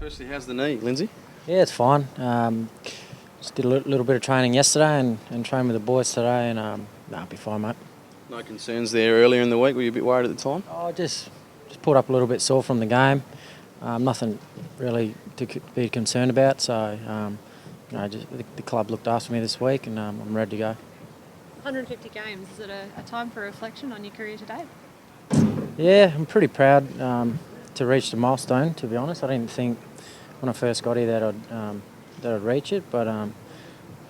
Firstly, how's the knee, Lindsay? Yeah, it's fine. Just did a little bit of training yesterday and trained with the boys today, and I'll be fine, mate. No concerns there earlier in the week? Were you a bit worried at the time? Oh, just pulled up a little bit sore from the game. Nothing really to be concerned about. So, just the club looked after me this week, and I'm ready to go. 150 games, is it a time for reflection on your career today? Yeah, I'm pretty proud to reach the milestone, to be honest. I didn't think when I first got here that I'd reach it, but I've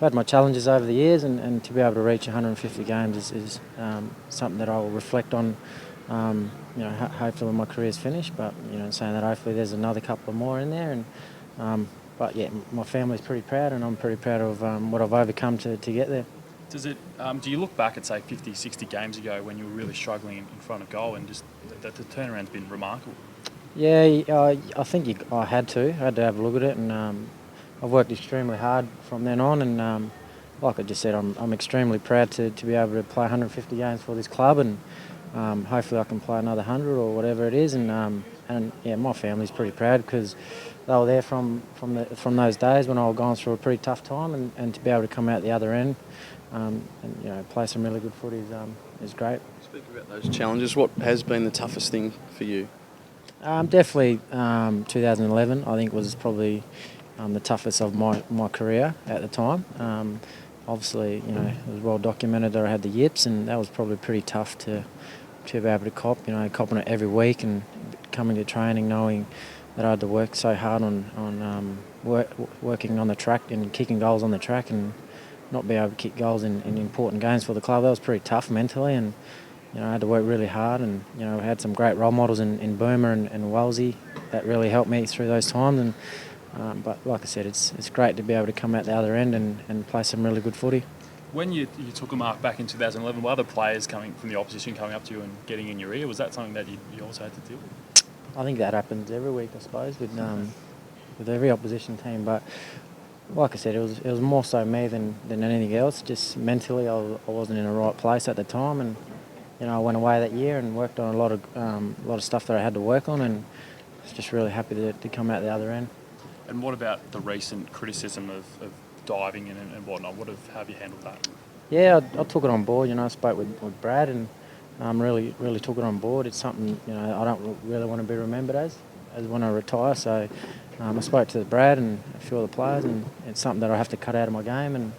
had my challenges over the years, and to be able to reach 150 games is something that I will reflect on, hopefully when my career's finished, but, saying that hopefully there's another couple of more in there, and but yeah, my family's pretty proud, and I'm pretty proud of what I've overcome to get there. Do you look back at, say, 50, 60 games ago when you were really struggling in front of goal, and just that the turnaround's been remarkable? Yeah, I think I had to have a look at it, and I've worked extremely hard from then on, and like I just said, I'm extremely proud to be able to play 150 games for this club, and hopefully I can play another 100 or whatever it is, and yeah, my family's pretty proud because they were there from those days when I was going through a pretty tough time, and to be able to come out the other end and play some really good footy is great. Speak about those challenges. What has been the toughest thing for you? Definitely 2011, I think, was probably the toughest of my career at the time. Obviously, it was well documented that I had the yips, and that was probably pretty tough to be able to copping it every week and coming to training knowing that I had to work so hard on working on the track and kicking goals on the track and not be able to kick goals in important games for the club. That was pretty tough mentally, and I had to work really hard, and I had some great role models in Burma and Wellesley that really helped me through those times. But like I said, it's great to be able to come out the other end and play some really good footy. When you took a mark back in 2011, were other players coming from the opposition coming up to you and getting in your ear? Was that something that you also had to deal with? I think that happens every week, I suppose, with every opposition team. But like I said, it was more so me than anything else. Just mentally, I wasn't in the right place at the time, and I went away that year and worked on a lot of stuff that I had to work on, and was just really happy to come out the other end. And what about the recent criticism of diving and whatnot? How have you handled that? Yeah, I took it on board. I spoke with Brad, and really took it on board. It's something I don't really want to be remembered as when I retire. So I spoke to Brad and a few other players, and it's something that I have to cut out of my game, and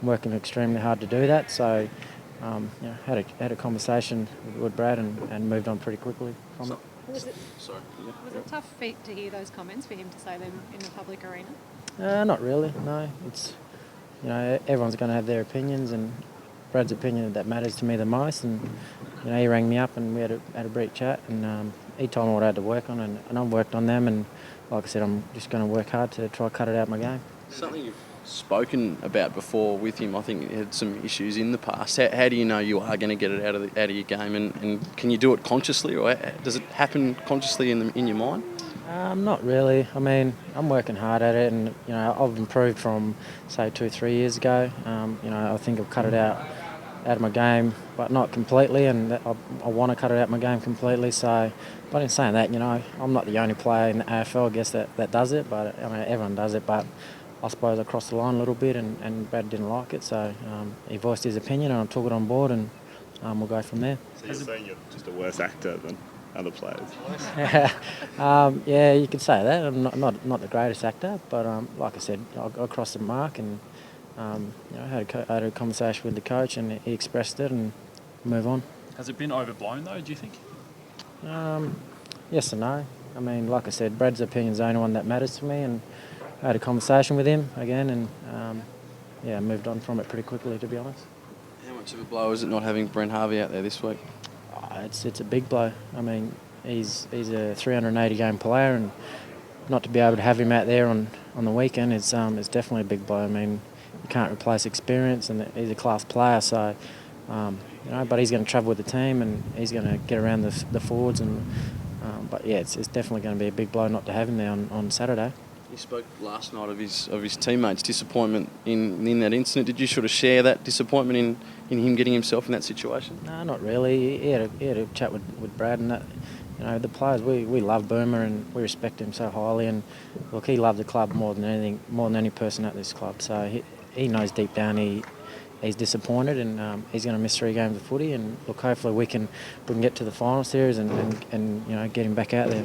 I'm working extremely hard to do that. So had a conversation with Brad and moved on pretty quickly from it. Was it a tough feat to hear those comments for him to say them in the public arena? Not really, no. It's everyone's going to have their opinions, and Brad's opinion that matters to me the most. And he rang me up and we had a brief chat, and he told me what I had to work on, and I've worked on them. And like I said, I'm just going to work hard to try to cut it out of my game. Something you've spoken about before with him, I think you had some issues in the past. How do you know you are going to get it out of your game, and can you do it consciously, or does it happen consciously in your mind? Not really. I mean, I'm working hard at it, and I've improved from say 2-3 years ago. I think I've cut it out of my game, but not completely, and I want to cut it out of my game completely. So, but in saying that, I'm not the only player in the AFL, I guess, that does it. But I mean, everyone does it. But I suppose I crossed the line a little bit, and Brad didn't like it, so he voiced his opinion, and I took it on board, and we'll go from there. So you're saying you're just a worse actor than other players? Yeah, you could say that. I'm not the greatest actor, but like I said, I crossed the mark, and I had a conversation with the coach, and he expressed it, and move on. Has it been overblown though, do you think? Yes and no. I mean, like I said, Brad's opinion is the only one that matters to me, and I had a conversation with him again, and moved on from it pretty quickly, to be honest. How much of a blow is it not having Brent Harvey out there this week? It's a big blow. I mean, he's a 380 game player, and not to be able to have him out there on the weekend is definitely a big blow. I mean, you can't replace experience, and he's a class player. So, but he's going to travel with the team, and he's going to get around the forwards, but yeah, it's definitely going to be a big blow not to have him there on Saturday. He spoke last night of his teammates' disappointment in that incident. Did you sort of share that disappointment in him getting himself in that situation? No, not really. He had a chat with Brad, and that you know, the players, we love Boomer and we respect him so highly. And look, he loved the club more than anything, more than any person at this club. So he knows deep down he's disappointed, and he's going to miss 3 games of footy. And look, hopefully we can get to the final series and you know, get him back out there.